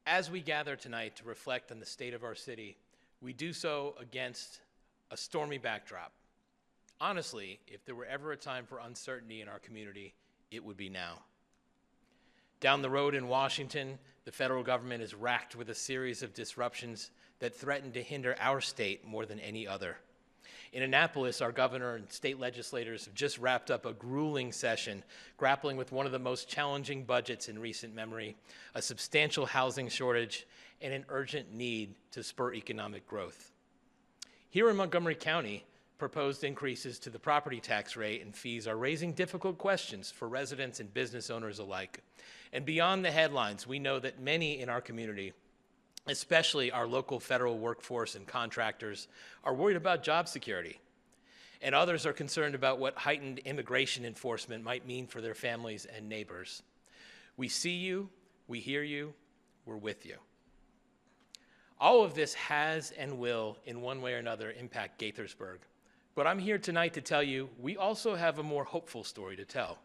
As we gather tonight to reflect on the state of our city, we do so against a stormy backdrop. Honestly, if there were ever a time for uncertainty in our community, it would be now. Down the road in Washington, the federal government is racked with a series of disruptions that threaten to hinder our state more than any other. In Annapolis, our governor and state legislators have just wrapped up a grueling session grappling with one of the most challenging budgets in recent memory, a substantial housing shortage, and an urgent need to spur economic growth. Here in Montgomery County, proposed increases to the property tax rate and fees are raising difficult questions for residents and business owners alike. And beyond the headlines, we know that many in our community, especially our local federal workforce and contractors, are worried about job security. And others are concerned about what heightened immigration enforcement might mean for their families and neighbors. We see you, we hear you, we're with you. All of this has and will, in one way or another, impact Gaithersburg. But I'm here tonight to tell you we also have a more hopeful story to tell.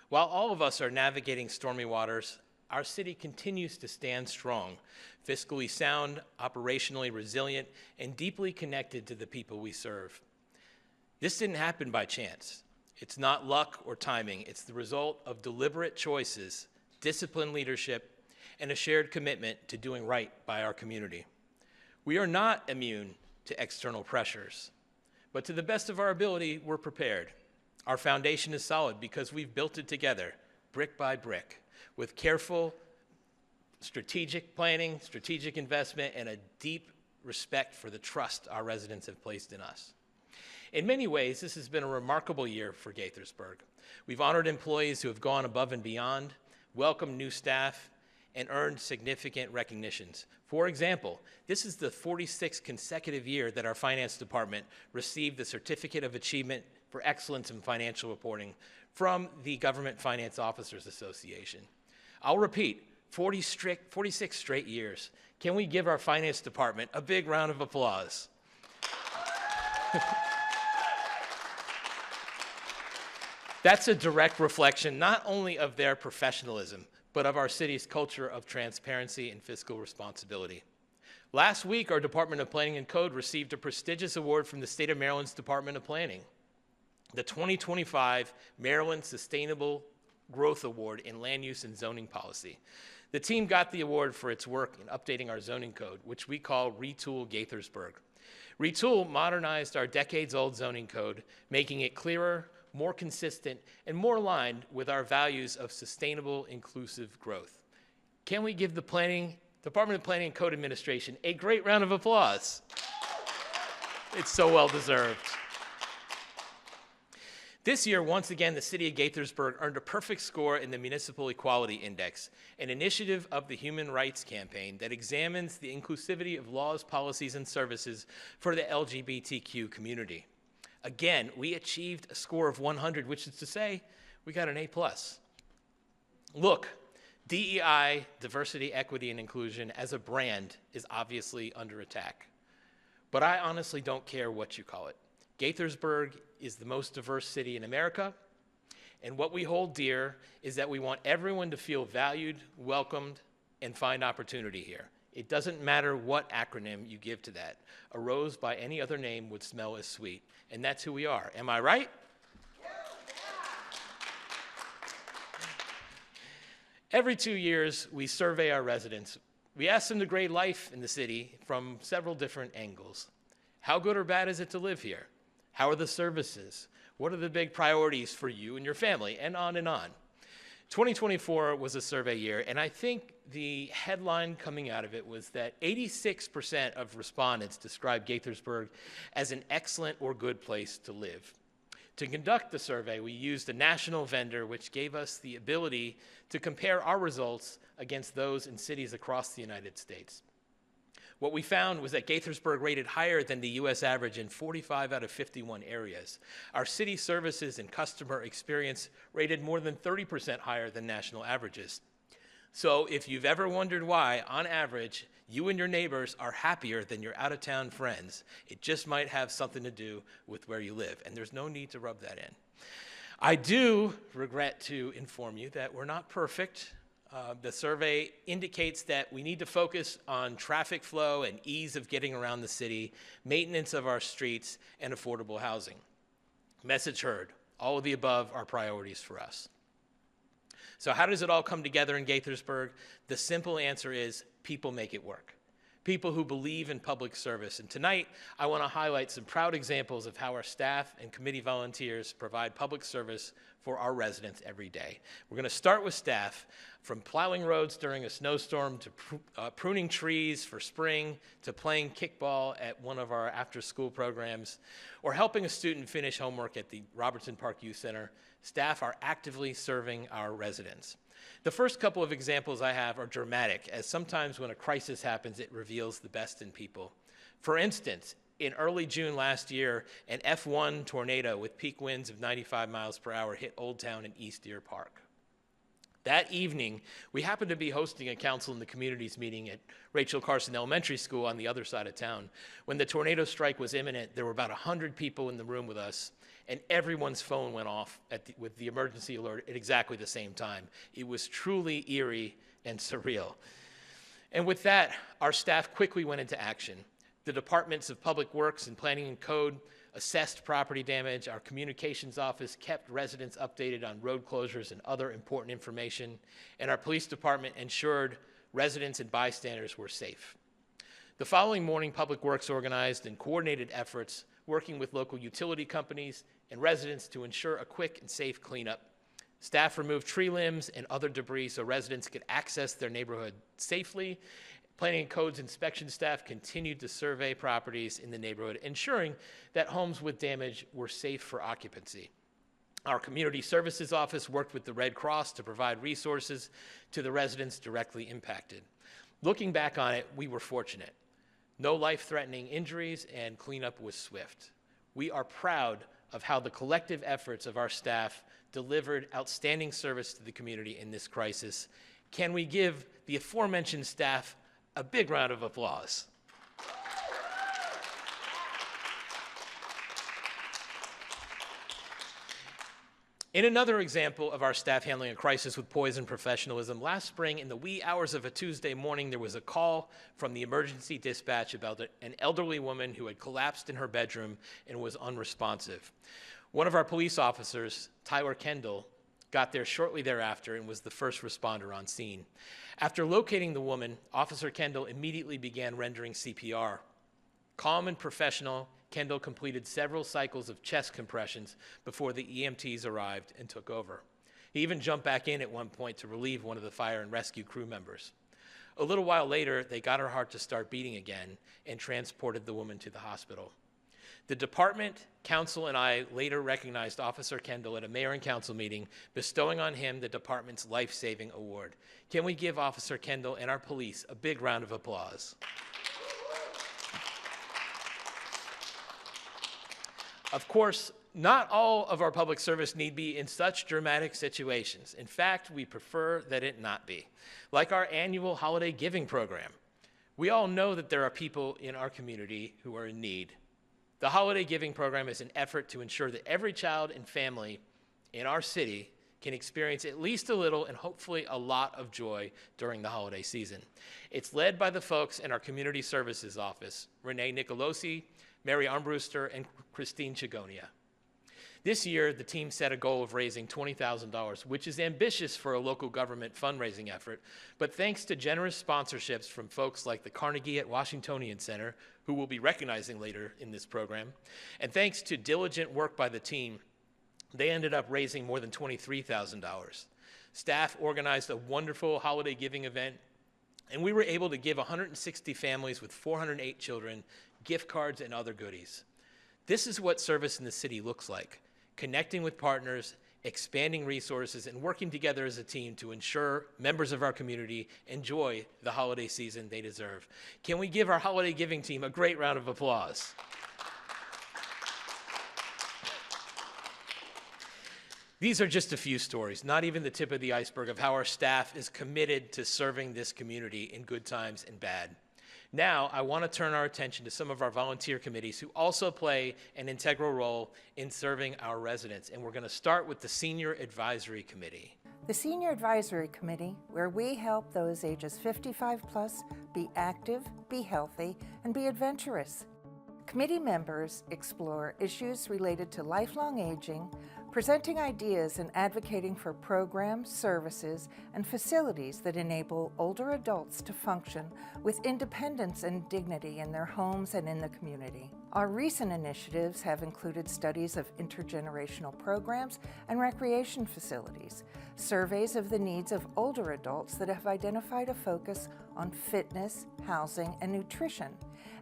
While all of us are navigating stormy waters, our city continues to stand strong, fiscally sound, operationally resilient, and deeply connected to the people we serve. This didn't happen by chance. It's not luck or timing. It's the result of deliberate choices, disciplined leadership, and a shared commitment to doing right by our community. We are not immune to external pressures, but to the best of our ability, we're prepared. Our foundation is solid because we've built it together, brick by brick, with careful, strategic planning, strategic investment, and a deep respect for the trust our residents have placed in us. In many ways, this has been a remarkable year for Gaithersburg. We've honored employees who have gone above and beyond, welcomed new staff, and earned significant recognitions. For example, this is the 46th consecutive year that our finance department received the Certificate of Achievement for Excellence in Financial Reporting from the Government Finance Officers Association. I'll repeat, 46 straight years. Can we give our finance department a big round of applause? That's a direct reflection not only of their professionalism, but of our city's culture of transparency and fiscal responsibility. Last week, our Department of Planning and Code received a prestigious award from the State of Maryland's Department of Planning, the 2025 Maryland Sustainable Growth Award in Land Use and Zoning Policy. The team got the award for its work in updating our zoning code, which we call Retool Gaithersburg. Retool modernized our decades-old zoning code, making it clearer, more consistent, and more aligned with our values of sustainable, inclusive growth. Can we give the Department of Planning and Code Administration a great round of applause? It's so well deserved. This year, once again, the city of Gaithersburg earned a perfect score in the Municipal Equality Index, an initiative of the Human Rights Campaign that examines the inclusivity of laws, policies, and services for the LGBTQ community. Again, we achieved a score of 100, which is to say, we got an A+. Look, DEI, diversity, equity, and inclusion, as a brand, is obviously under attack. But I honestly don't care what you call it. Gaithersburg is the most diverse city in America, and what we hold dear is that we want everyone to feel valued, welcomed, and find opportunity here. It doesn't matter what acronym you give to that. A rose by any other name would smell as sweet, and that's who we are. Am I right? Every 2 years, we survey our residents. We ask them to grade life in the city from several different angles. How good or bad is it to live here? How are the services? What are the big priorities for you and your family? And on and on. 2024 was a survey year, and I think the headline coming out of it was that 86% of respondents described Gaithersburg as an excellent or good place to live. To conduct the survey, we used a national vendor which gave us the ability to compare our results against those in cities across the United States. What we found was that Gaithersburg rated higher than the U.S. average in 45 out of 51 areas. Our city services and customer experience rated more than 30% higher than national averages. So if you've ever wondered why, on average, you and your neighbors are happier than your out-of-town friends, it just might have something to do with where you live, and there's no need to rub that in. I do regret to inform you that we're not perfect. The survey indicates that we need to focus on traffic flow and ease of getting around the city, maintenance of our streets, and affordable housing. Message heard. All of the above are priorities for us. So how does it all come together in Gaithersburg? The simple answer is people make it work. People who believe in public service. And tonight, I want to highlight some proud examples of how our staff and committee volunteers provide public service for our residents every day. We're going to start with staff, from plowing roads during a snowstorm to pruning trees for spring, to playing kickball at one of our after-school programs, or helping a student finish homework at the Robertson Park Youth Center. Staff are actively serving our residents. The first couple of examples I have are dramatic, as sometimes when a crisis happens, it reveals the best in people. For instance, in early June last year, an F1 tornado with peak winds of 95 miles per hour hit Old Town in East Deer Park. That evening, we happened to be hosting a council in the communities meeting at Rachel Carson Elementary School on the other side of town. When the tornado strike was imminent, there were about 100 people in the room with us, and everyone's phone went off with the emergency alert at exactly the same time. It was truly eerie and surreal. And with that, our staff quickly went into action. The Departments of Public Works and Planning and Code assessed property damage. Our communications office kept residents updated on road closures and other important information. And our police department ensured residents and bystanders were safe. The following morning, Public Works organized and coordinated efforts working with local utility companies and residents to ensure a quick and safe cleanup. Staff removed tree limbs and other debris so residents could access their neighborhood safely. Planning and Codes inspection staff continued to survey properties in the neighborhood, ensuring that homes with damage were safe for occupancy. Our Community Services Office worked with the Red Cross to provide resources to the residents directly impacted. Looking back on it, we were fortunate. No life-threatening injuries, and cleanup was swift. We are proud of how the collective efforts of our staff delivered outstanding service to the community in this crisis. Can we give the aforementioned staff a big round of applause? In another example of our staff handling a crisis with poise and professionalism, last spring in the wee hours of a Tuesday morning, there was a call from the emergency dispatch about an elderly woman who had collapsed in her bedroom and was unresponsive. One of our police officers, Tyler Kendall, got there shortly thereafter and was the first responder on scene. After locating the woman, Officer Kendall immediately began rendering CPR. Calm and professional, Kendall completed several cycles of chest compressions before the EMTs arrived and took over. He even jumped back in at one point to relieve one of the fire and rescue crew members. A little while later, they got her heart to start beating again and transported the woman to the hospital. The department, council, and I later recognized Officer Kendall at a mayor and council meeting, bestowing on him the department's life-saving award. Can we give Officer Kendall and our police a big round of applause? Of course, not all of our public service need be in such dramatic situations. In fact, we prefer that it not be. Like our annual holiday giving program. We all know that there are people in our community who are in need. The holiday giving program is an effort to ensure that every child and family in our city can experience at least a little and hopefully a lot of joy during the holiday season. It's led by the folks in our Community Services Office, Renee Nicolosi, Mary Armbruster, and Christine Chigonia. This year, the team set a goal of raising $20,000, which is ambitious for a local government fundraising effort, but thanks to generous sponsorships from folks like the Carnegie at Washingtonian Center, who we'll be recognizing later in this program, and thanks to diligent work by the team, they ended up raising more than $23,000. Staff organized a wonderful holiday giving event, and we were able to give 160 families with 408 children gift cards and other goodies. This is what service in the city looks like: connecting with partners, expanding resources, and working together as a team to ensure members of our community enjoy the holiday season they deserve. Can we give our holiday giving team a great round of applause? These are just a few stories, not even the tip of the iceberg of how our staff is committed to serving this community in good times and bad. Now, I want to turn our attention to some of our volunteer committees who also play an integral role in serving our residents. And we're going to start with the Senior Advisory Committee. The Senior Advisory Committee, where we help those ages 55 plus be active, be healthy, and be adventurous. Committee members explore issues related to lifelong aging, presenting ideas and advocating for programs, services, and facilities that enable older adults to function with independence and dignity in their homes and in the community. Our recent initiatives have included studies of intergenerational programs and recreation facilities, surveys of the needs of older adults that have identified a focus on fitness, housing, and nutrition,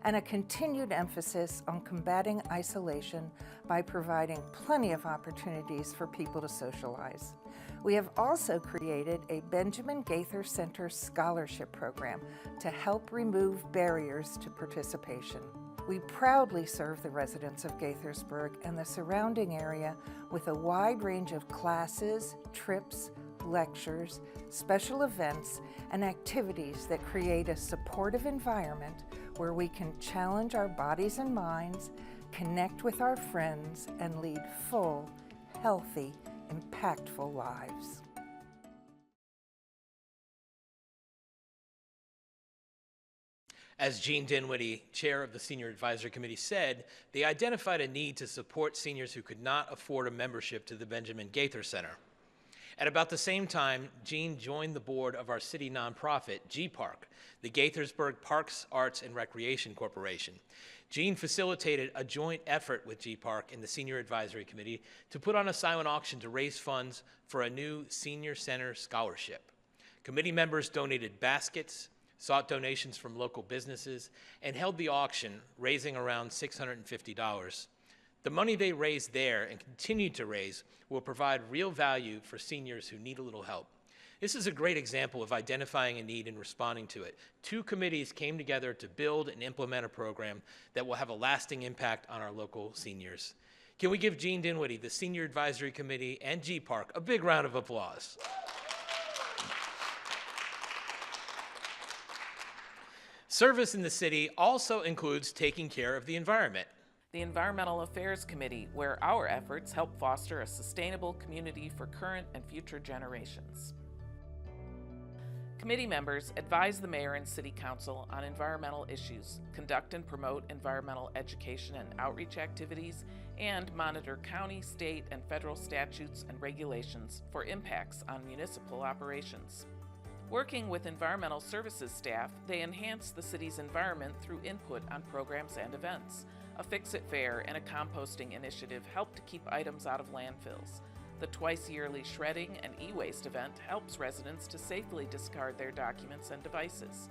and a continued emphasis on combating isolation by providing plenty of opportunities for people to socialize. We have also created a Benjamin Gaither Center Scholarship Program to help remove barriers to participation. We proudly serve the residents of Gaithersburg and the surrounding area with a wide range of classes, trips, lectures, special events, and activities that create a supportive environment where we can challenge our bodies and minds, connect with our friends, and lead full, healthy, impactful lives. As Jean Dinwiddie, chair of the Senior Advisory Committee, said, they identified a need to support seniors who could not afford a membership to the Benjamin Gaither Center. At about the same time, Jean joined the board of our city nonprofit, G-Park, the Gaithersburg Parks, Arts, and Recreation Corporation. Jean facilitated a joint effort with G-Park and the Senior Advisory Committee to put on a silent auction to raise funds for a new senior center scholarship. Committee members donated baskets, sought donations from local businesses, and held the auction, raising around $650. The money they raised there and continue to raise will provide real value for seniors who need a little help. This is a great example of identifying a need and responding to it. Two committees came together to build and implement a program that will have a lasting impact on our local seniors. Can we give Jean Dinwiddie, the Senior Advisory Committee, and G-Park a big round of applause? Service in the city also includes taking care of the environment. The Environmental Affairs Committee, where our efforts help foster a sustainable community for current and future generations. Committee members advise the mayor and city council on environmental issues, conduct and promote environmental education and outreach activities, and monitor county, state, and federal statutes and regulations for impacts on municipal operations. Working with environmental services staff, they enhance the city's environment through input on programs and events. A Fix-It Fair and a composting initiative help to keep items out of landfills. The twice-yearly shredding and e-waste event helps residents to safely discard their documents and devices.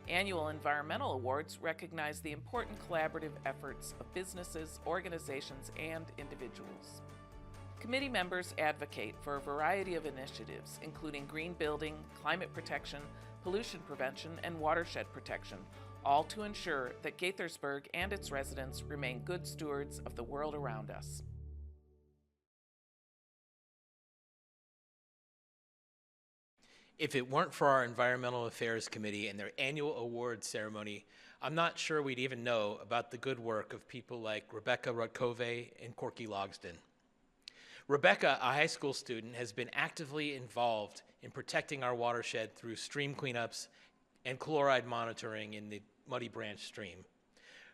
Annual environmental awards recognize the important collaborative efforts of businesses, organizations, and individuals. Committee members advocate for a variety of initiatives, including green building, climate protection, pollution prevention, and watershed protection, all to ensure that Gaithersburg and its residents remain good stewards of the world around us. If it weren't for our Environmental Affairs Committee and their annual award ceremony, I'm not sure we'd even know about the good work of people like Rebecca Rutkove and Corky Logsden. Rebecca, a high school student, has been actively involved in protecting our watershed through stream cleanups and chloride monitoring in the Muddy Branch stream.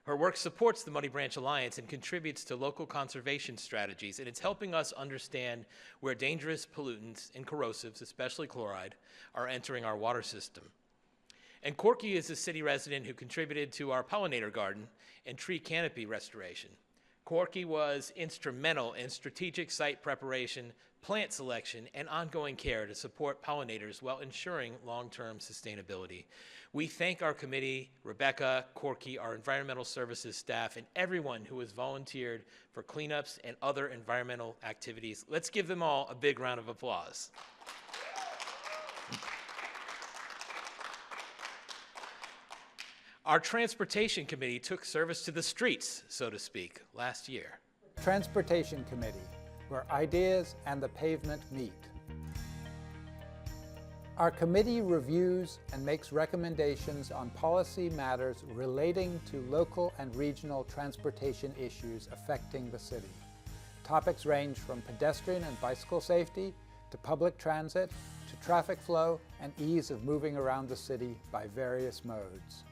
Her work supports the Muddy Branch Alliance and contributes to local conservation strategies, and it's helping us understand where dangerous pollutants and corrosives, especially chloride, are entering our water system. And Corky is a city resident who contributed to our pollinator garden and tree canopy restoration. Corky was instrumental in strategic site preparation, plant selection, and ongoing care to support pollinators while ensuring long-term sustainability. We thank our committee, Rebecca, Corky, our environmental services staff, and everyone who has volunteered for cleanups and other environmental activities. Let's give them all a big round of applause. Our Transportation Committee took service to the streets, so to speak, last year. Transportation Committee, where ideas and the pavement meet. Our committee reviews and makes recommendations on policy matters relating to local and regional transportation issues affecting the city. Topics range from pedestrian and bicycle safety to public transit, to traffic flow and ease of moving around the city by various modes.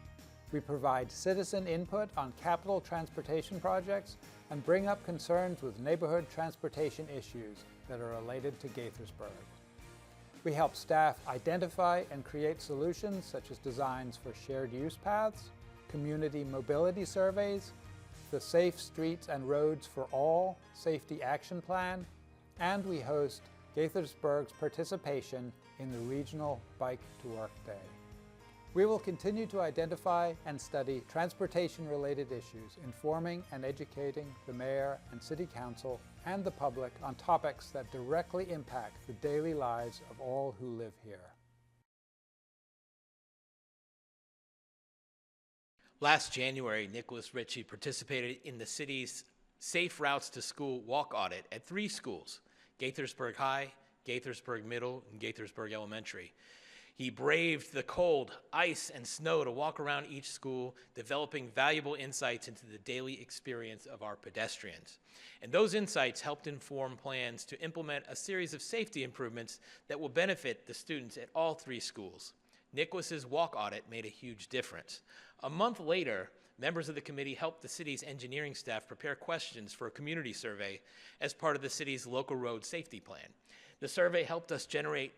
We provide citizen input on capital transportation projects and bring up concerns with neighborhood transportation issues that are related to Gaithersburg. We help staff identify and create solutions such as designs for shared use paths, community mobility surveys, the Safe Streets and Roads for All Safety Action Plan, and we host Gaithersburg's participation in the Regional Bike to Work Day. We will continue to identify and study transportation-related issues, informing and educating the Mayor and City Council and the public on topics that directly impact the daily lives of all who live here. Last January, Nicholas Ritchie participated in the city's Safe Routes to School walk audit at 3 schools, Gaithersburg High, Gaithersburg Middle, and Gaithersburg Elementary. He braved the cold, ice, and snow to walk around each school, developing valuable insights into the daily experience of our pedestrians. And those insights helped inform plans to implement a series of safety improvements that will benefit the students at all 3 schools. Nicholas's walk audit made a huge difference. A month later, members of the committee helped the city's engineering staff prepare questions for a community survey as part of the city's local road safety plan. The survey helped us generate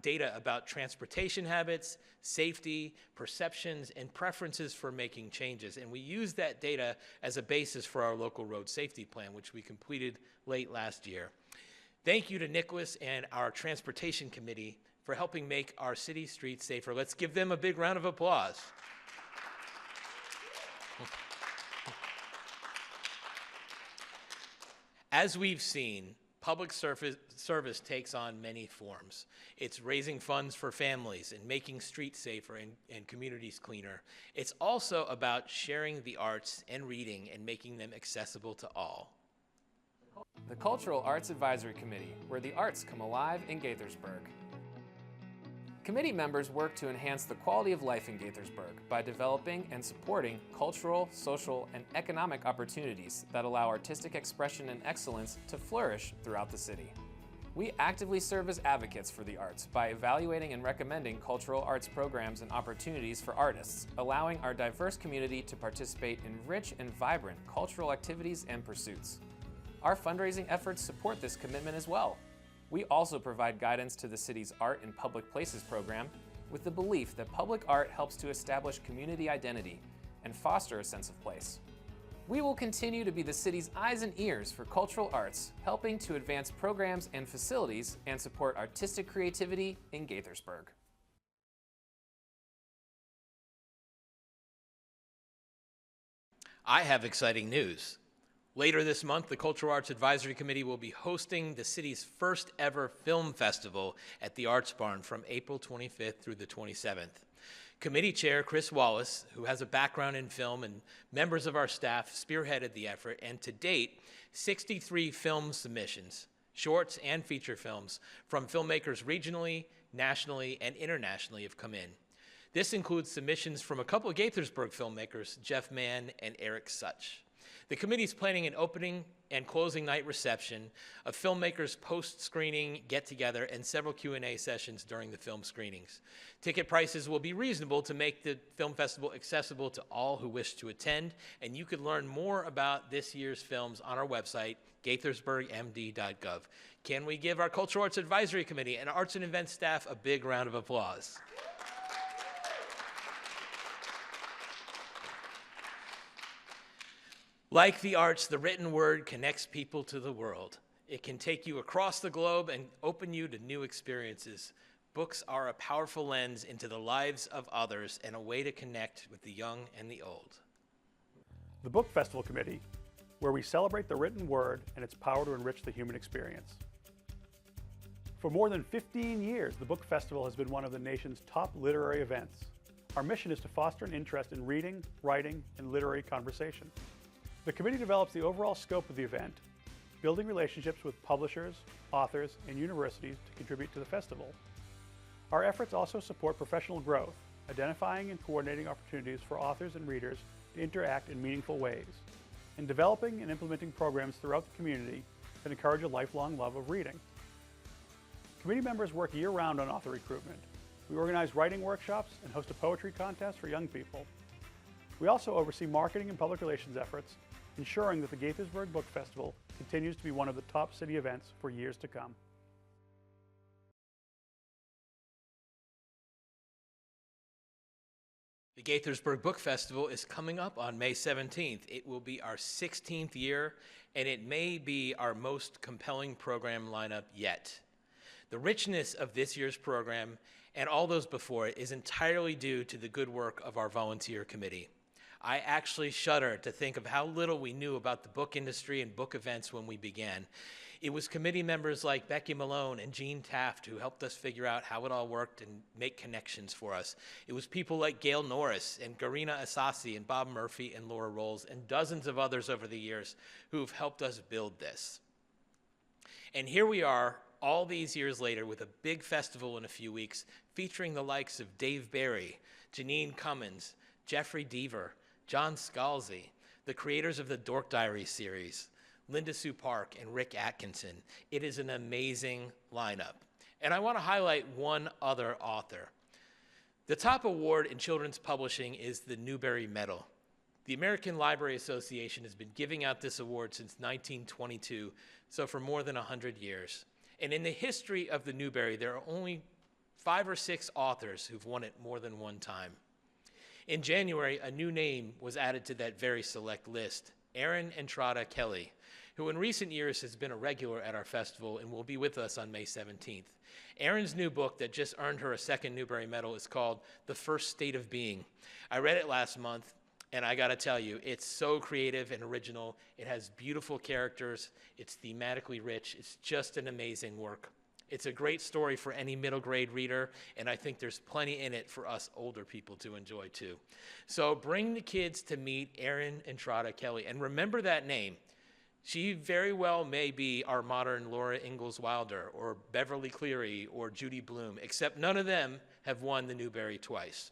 data about transportation habits, safety, perceptions, and preferences for making changes. And we used that data as a basis for our local road safety plan, which we completed late last year. Thank you to Nicholas and our transportation committee for helping make our city streets safer. Let's give them a big round of applause. As we've seen, public service takes on many forms. It's raising funds for families and making streets safer and communities cleaner. It's also about sharing the arts and reading and making them accessible to all. The Cultural Arts Advisory Committee, where the arts come alive in Gaithersburg. Committee members work to enhance the quality of life in Gaithersburg by developing and supporting cultural, social, and economic opportunities that allow artistic expression and excellence to flourish throughout the city. We actively serve as advocates for the arts by evaluating and recommending cultural arts programs and opportunities for artists, allowing our diverse community to participate in rich and vibrant cultural activities and pursuits. Our fundraising efforts support this commitment as well. We also provide guidance to the city's Art in Public Places program with the belief that public art helps to establish community identity and foster a sense of place. We will continue to be the city's eyes and ears for cultural arts, helping to advance programs and facilities and support artistic creativity in Gaithersburg. I have exciting news. Later this month, the Cultural Arts Advisory Committee will be hosting the city's first ever film festival at the Arts Barn from April 25th through the 27th. Committee Chair Chris Wallace, who has a background in film, and members of our staff spearheaded the effort, and to date, 63 film submissions, shorts and feature films, from filmmakers regionally, nationally, and internationally have come in. This includes submissions from a couple of Gaithersburg filmmakers, Jeff Mann and Eric Such. The committee is planning an opening and closing night reception, a filmmakers post-screening get-together, and several Q&A sessions during the film screenings. Ticket prices will be reasonable to make the film festival accessible to all who wish to attend, and you can learn more about this year's films on our website, gaithersburgmd.gov. Can we give our Cultural Arts Advisory Committee and Arts and Events staff a big round of applause? Like the arts, the written word connects people to the world. It can take you across the globe and open you to new experiences. Books are a powerful lens into the lives of others and a way to connect with the young and the old. The Book Festival Committee, where we celebrate the written word and its power to enrich the human experience. For more than 15 years, the Book Festival has been one of the nation's top literary events. Our mission is to foster an interest in reading, writing, and literary conversation. The committee develops the overall scope of the event, building relationships with publishers, authors, and universities to contribute to the festival. Our efforts also support professional growth, identifying and coordinating opportunities for authors and readers to interact in meaningful ways, and developing and implementing programs throughout the community that encourage a lifelong love of reading. Committee members work year-round on author recruitment. We organize writing workshops and host a poetry contest for young people. We also oversee marketing and public relations efforts, ensuring that the Gaithersburg Book Festival continues to be one of the top city events for years to come. The Gaithersburg Book Festival is coming up on May 17th. It will be our 16th year, and it may be our most compelling program lineup yet. The richness of this year's program and all those before it is entirely due to the good work of our volunteer committee. I actually shudder to think of how little we knew about the book industry and book events when we began. It was committee members like Becky Malone and Jean Taft who helped us figure out how it all worked and make connections for us. It was people like Gail Norris and Garina Asasi and Bob Murphy and Laura Rolls and dozens of others over the years who've helped us build this. And here we are, all these years later, with a big festival in a few weeks, featuring the likes of Dave Barry, Janine Cummins, Jeffrey Deaver, John Scalzi, the creators of the Dork Diary series, Linda Sue Park, and Rick Atkinson. It is an amazing lineup. And I want to highlight one other author. The top award in children's publishing is the Newbery Medal. The American Library Association has been giving out this award since 1922, so for more than 100 years. And in the history of the Newbery, there are only 5 or 6 authors who've won it more than one time. In January, a new name was added to that very select list, Erin Entrada Kelly, who in recent years has been a regular at our festival and will be with us on May 17th. Erin's new book that just earned her a second Newbery Medal is called The First State of Being. I read it last month, and I gotta tell you, it's so creative and original. It has beautiful characters. It's thematically rich. It's just an amazing work. It's a great story for any middle grade reader, and I think there's plenty in it for us older people to enjoy too. So bring the kids to meet Erin Entrada Kelly, and remember that name. She very well may be our modern Laura Ingalls Wilder or Beverly Cleary or Judy Blume, except none of them have won the Newbery twice.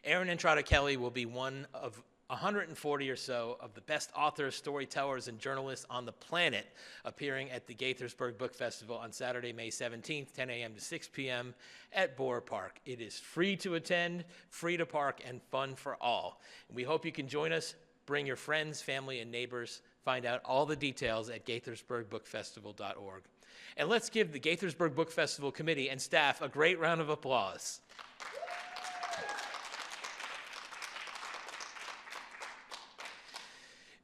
Erin Entrada Kelly will be one of 140 or so of the best authors, storytellers, and journalists on the planet appearing at the Gaithersburg Book Festival on Saturday, May 17th, 10 a.m. to 6 p.m. at Boer Park. It is free to attend, free to park, and fun for all. We hope you can join us. Bring your friends, family, and neighbors. Find out all the details at gaithersburgbookfestival.org. And let's give the Gaithersburg Book Festival committee and staff a great round of applause.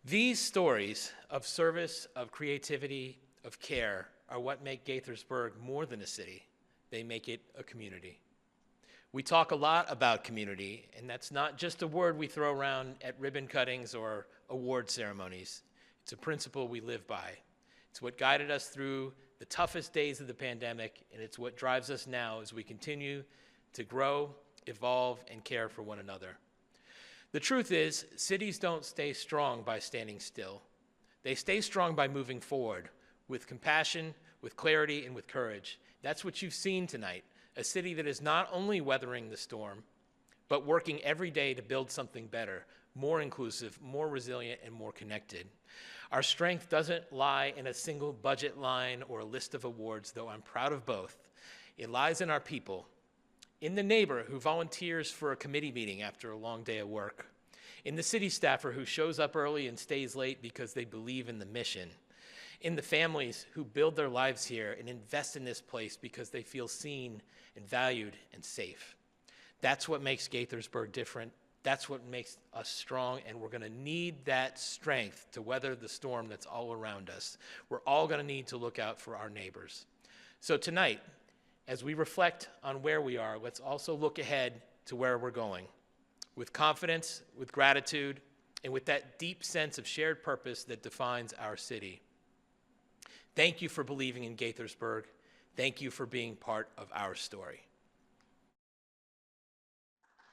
These stories of service, of creativity, of care are what make Gaithersburg more than a city. They make it a community. We talk a lot about community, and that's not just a word we throw around at ribbon cuttings or award ceremonies. It's a principle we live by. It's what guided us through the toughest days of the pandemic, and it's what drives us now as we continue to grow, evolve, and care for one another. The truth is, cities don't stay strong by standing still. They stay strong by moving forward with compassion, with clarity, and with courage. That's what you've seen tonight, a city that is not only weathering the storm, but working every day to build something better, more inclusive, more resilient, and more connected. Our strength doesn't lie in a single budget line or a list of awards, though I'm proud of both. It lies in our people, in the neighbor who volunteers for a committee meeting after a long day of work, in the city staffer who shows up early and stays late because they believe in the mission, in the families who build their lives here and invest in this place because they feel seen and valued and safe. That's what makes Gaithersburg different. That's what makes us strong, and we're going to need that strength to weather the storm that's all around us. We're all going to need to look out for our neighbors. So tonight, as we reflect on where we are, let's also look ahead to where we're going, with confidence, with gratitude, and with that deep sense of shared purpose that defines our city. Thank you for believing in Gaithersburg. Thank you for being part of our story.